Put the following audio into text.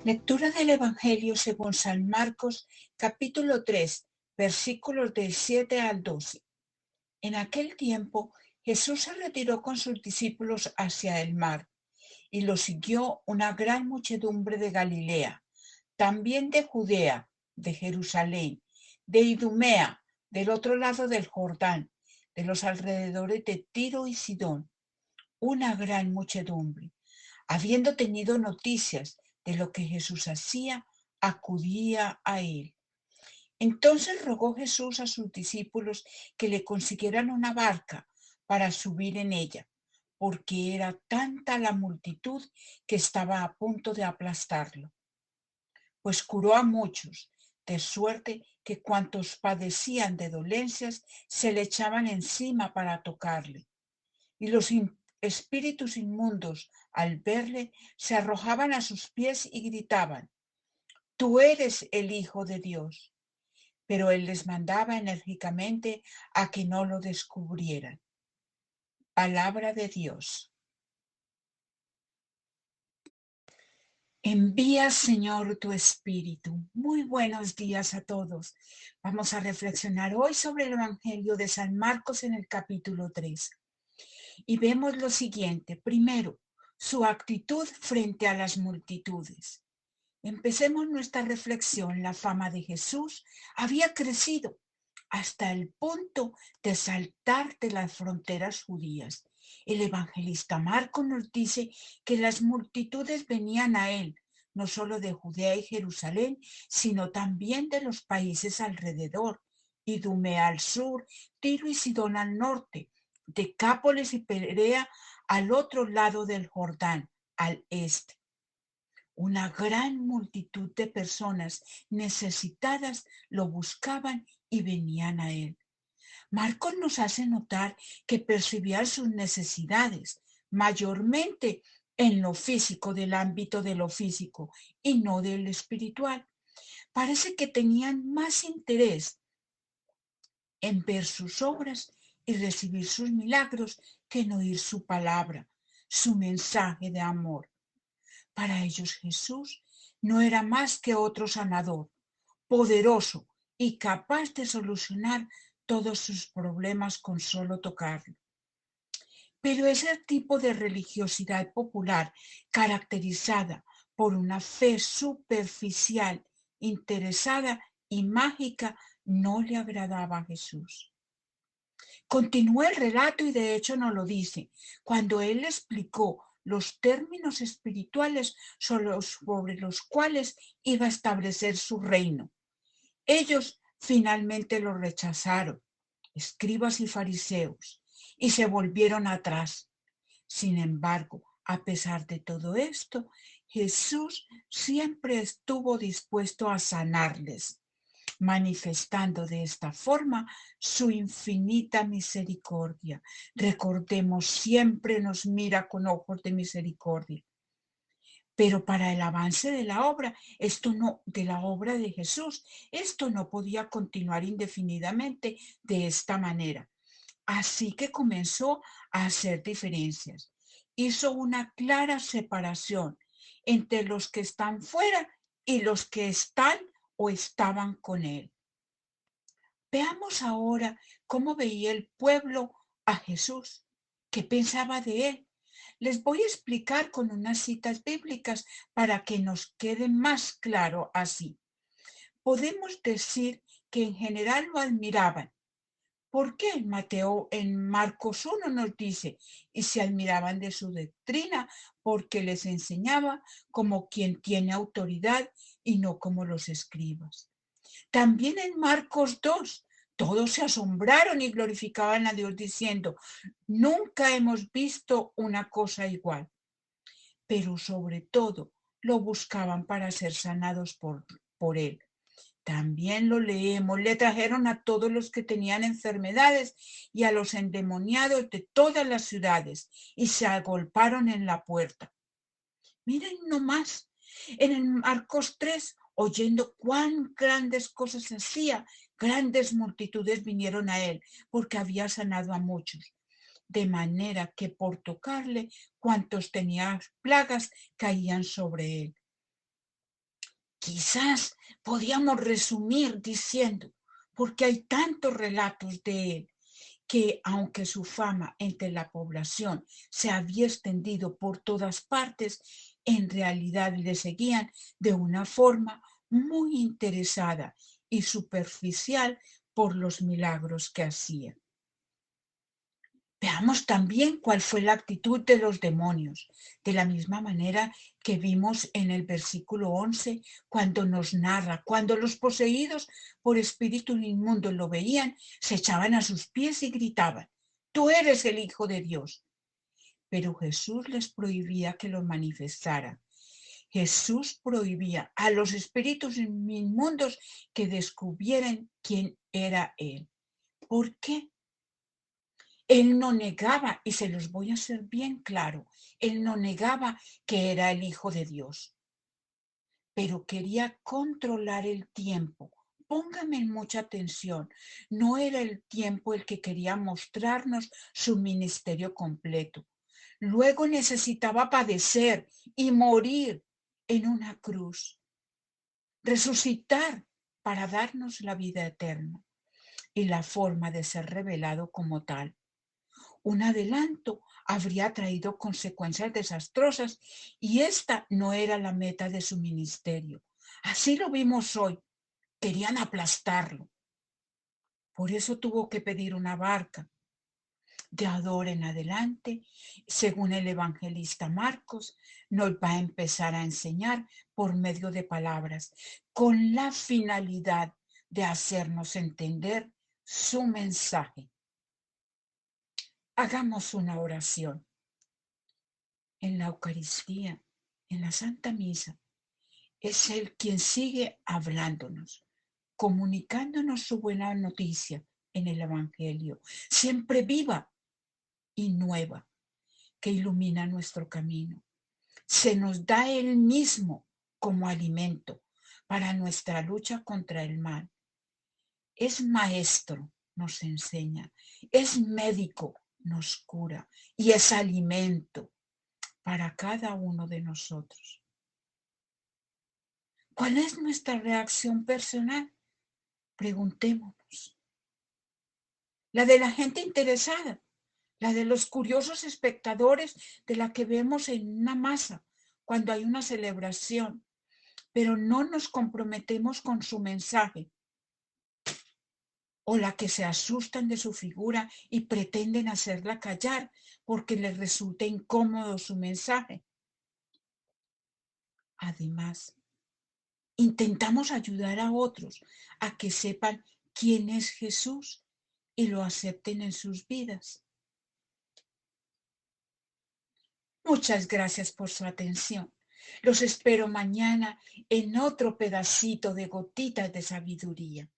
Lectura del Evangelio según San Marcos, capítulo 3, versículos del 7 al 12. En aquel tiempo, Jesús se retiró con sus discípulos hacia el mar, y lo siguió una gran muchedumbre de Galilea, también de Judea, de Jerusalén, de Idumea, del otro lado del Jordán, de los alrededores de Tiro y Sidón, una gran muchedumbre. Habiendo tenido noticias de lo que Jesús hacía, acudía a él. Entonces rogó Jesús a sus discípulos que le consiguieran una barca para subir en ella, porque era tanta la multitud que estaba a punto de aplastarlo. Pues curó a muchos, de suerte que cuantos padecían de dolencias se le echaban encima para tocarle. Y los espíritus inmundos, al verle, se arrojaban a sus pies y gritaban: «Tú eres el Hijo de Dios». Pero él les mandaba enérgicamente a que no lo descubrieran. Palabra de Dios. Envía, Señor, tu Espíritu. Muy buenos días a todos. Vamos a reflexionar hoy sobre el Evangelio de San Marcos en el capítulo 3. Y vemos lo siguiente. Primero, su actitud frente a las multitudes. Empecemos nuestra reflexión. La fama de Jesús había crecido hasta el punto de saltar de las fronteras judías. El evangelista Marcos nos dice que las multitudes venían a él, no solo de Judea y Jerusalén, sino también de los países alrededor: Idumea al sur, Tiro y Sidón al norte, Decápolis y Perea al otro lado del Jordán, al este. Una gran multitud de personas necesitadas lo buscaban y venían a él. Marcos nos hace notar que percibía sus necesidades, mayormente en lo físico, del ámbito de lo físico, y no del espiritual. Parece que tenían más interés en ver sus obras y recibir sus milagros que en oír su palabra, su mensaje de amor. Para ellos Jesús no era más que otro sanador, poderoso y capaz de solucionar todos sus problemas con solo tocarlo. Pero ese tipo de religiosidad popular, caracterizada por una fe superficial, interesada y mágica, no le agradaba a Jesús. Continúa el relato y de hecho nos lo dice, cuando él explicó los términos espirituales sobre los cuales iba a establecer su reino. Ellos finalmente lo rechazaron, escribas y fariseos, y se volvieron atrás. Sin embargo, a pesar de todo esto, Jesús siempre estuvo dispuesto a sanarles, manifestando de esta forma su infinita misericordia. Recordemos, siempre nos mira con ojos de misericordia. Pero para el avance de la obra, de la obra de Jesús, esto no podía continuar indefinidamente de esta manera. Así que comenzó a hacer diferencias. Hizo una clara separación entre los que están fuera y los que están o estaban con él. Veamos ahora cómo veía el pueblo a Jesús, qué pensaba de él. Les voy a explicar con unas citas bíblicas para que nos quede más claro así. Podemos decir que en general lo admiraban. ¿Por qué? En Marcos 1 nos dice: y se admiraban de su doctrina, porque les enseñaba como quien tiene autoridad y no como los escribas. También en Marcos 2, todos se asombraron y glorificaban a Dios diciendo: nunca hemos visto una cosa igual. Pero sobre todo lo buscaban para ser sanados por él. También lo leemos: le trajeron a todos los que tenían enfermedades y a los endemoniados de todas las ciudades y se agolparon en la puerta. Miren nomás, en el Marcos 3, oyendo cuán grandes cosas hacía, grandes multitudes vinieron a él, porque había sanado a muchos. De manera que por tocarle, cuantos tenían plagas caían sobre él. Quizás podríamos resumir diciendo, porque hay tantos relatos de él, que aunque su fama entre la población se había extendido por todas partes, en realidad le seguían de una forma muy interesada y superficial por los milagros que hacía. Veamos también cuál fue la actitud de los demonios, de la misma manera que vimos en el versículo 11, cuando nos narra, cuando los poseídos por espíritu inmundo lo veían, se echaban a sus pies y gritaban, tú eres el Hijo de Dios. Pero Jesús les prohibía que lo manifestaran. Jesús prohibía a los espíritus inmundos que descubrieran quién era Él. ¿Por qué? Él no negaba, y se los voy a hacer bien claro, él no negaba que era el Hijo de Dios, pero quería controlar el tiempo. Póngame mucha atención, no era el tiempo el que quería mostrarnos su ministerio completo. Luego necesitaba padecer y morir en una cruz, resucitar para darnos la vida eterna y la forma de ser revelado como tal. Un adelanto habría traído consecuencias desastrosas y esta no era la meta de su ministerio. Así lo vimos hoy. Querían aplastarlo. Por eso tuvo que pedir una barca. De ahora en adelante, según el evangelista Marcos, nos va a empezar a enseñar por medio de palabras, con la finalidad de hacernos entender su mensaje. Hagamos una oración. En la Eucaristía, en la Santa Misa, es Él quien sigue hablándonos, comunicándonos su buena noticia en el Evangelio, siempre viva y nueva, que ilumina nuestro camino. Se nos da Él mismo como alimento para nuestra lucha contra el mal. Es maestro, nos enseña, es médico, nos cura y es alimento para cada uno de nosotros. ¿Cuál es nuestra reacción personal? Preguntémonos. La de la gente interesada, la de los curiosos espectadores de la que vemos en una masa cuando hay una celebración, pero no nos comprometemos con su mensaje, o la que se asustan de su figura y pretenden hacerla callar porque les resulta incómodo su mensaje. Además, intentamos ayudar a otros a que sepan quién es Jesús y lo acepten en sus vidas. Muchas gracias por su atención. Los espero mañana en otro pedacito de gotitas de sabiduría.